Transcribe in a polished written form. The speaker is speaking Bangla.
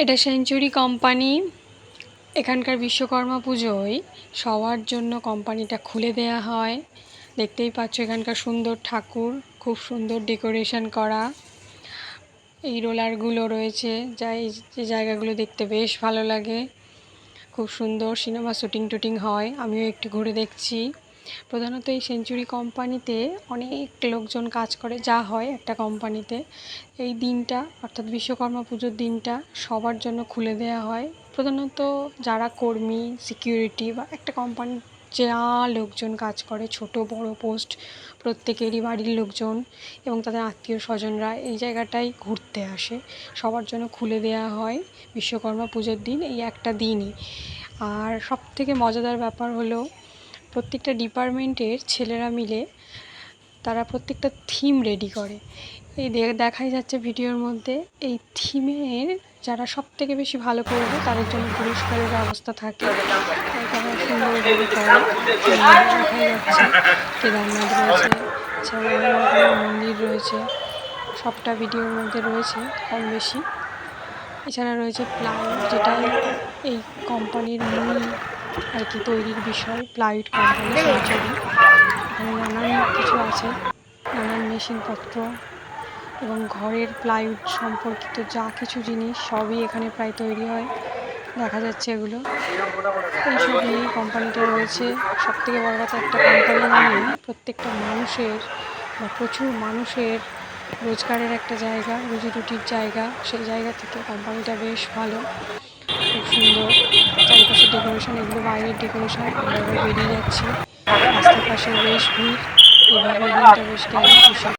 এটা সেঞ্চুরি কোম্পানি। এখানকার বিশ্বকর্মা পুজোয় সবার জন্য কোম্পানিটা খুলে দেয়া হয়। দেখতেই পাচ্ছ এখানকার সুন্দর ঠাকুর, খুব সুন্দর ডেকোরেশন করা। এই রোলারগুলো রয়েছে, যে জায়গাগুলো দেখতে বেশ ভালো লাগে। খুব সুন্দর সিনেমা শুটিং হয়, আমিও একটু ঘুরে দেখছি। প্রধানত এই সেঞ্চুরি কোম্পানিতে অনেক লোকজন কাজ করে। যা হয় একটা কোম্পানিতে, এই দিনটা অর্থাৎ বিশ্বকর্মা পুজোর দিনটা সবার জন্য খুলে দেওয়া হয়। প্রধানত যারা কর্মী, সিকিউরিটি বা একটা কোম্পানির যা লোকজন কাজ করে, ছোট বড় পোস্ট, প্রত্যেকেরই বাড়ির লোকজন এবং তাদের আত্মীয় স্বজনরা এই জায়গাটায় ঘুরতে আসে। সবার জন্য খুলে দেওয়া হয় বিশ্বকর্মা পুজোর দিন, এই একটা দিনই। আর সবথেকে মজাদার ব্যাপার হলো, প্রত্যেকটা ডিপার্টমেন্টের ছেলেরা মিলে তারা প্রত্যেকটা থিম রেডি করে। এই দেখাই যাচ্ছে ভিডিওর মধ্যে। এই থিমের যারা সবথেকে বেশি ভালো করবে তাদের জন্য পুরস্কারের ব্যবস্থা থাকে। তারা সুন্দরভাবে করে। দেখাই যাচ্ছে কেদারনাথ রয়েছে, এছাড়াও মন্দির রয়েছে, সবটা ভিডিওর মধ্যে রয়েছে কম বেশি। এছাড়া রয়েছে প্লাইউড, যেটা এই কোম্পানির মূল আর কি তৈরির বিষয়। প্লাইউড কোম্পানি সেঞ্চুরি, এখানে নানান কিছু আছে, নানান মেশিনপত্র এবং ঘরের প্লাইউড সম্পর্কিত যা কিছু জিনিস সবই এখানে প্রায় তৈরি হয়। দেখা যাচ্ছে এগুলো, এইসব নিয়েই কোম্পানিটা রয়েছে। সবথেকে বড় কথা, একটা কোম্পানি মানে প্রত্যেকটা মানুষের বা প্রচুর মানুষের রোজগারের একটা জায়গা, রুজি রুটির জায়গা। সেই জায়গা থেকে কোম্পানিটা বেশ ভালো, খুব সুন্দর। চারিপাশে ডেকোরেশন, এগুলো বাইরের ডেকোরেশন। আমরা এবার বেরিয়ে যাচ্ছি, রাস্তার পাশে বেশ ভিড়। এইভাবে দিনটা বেশ গেল।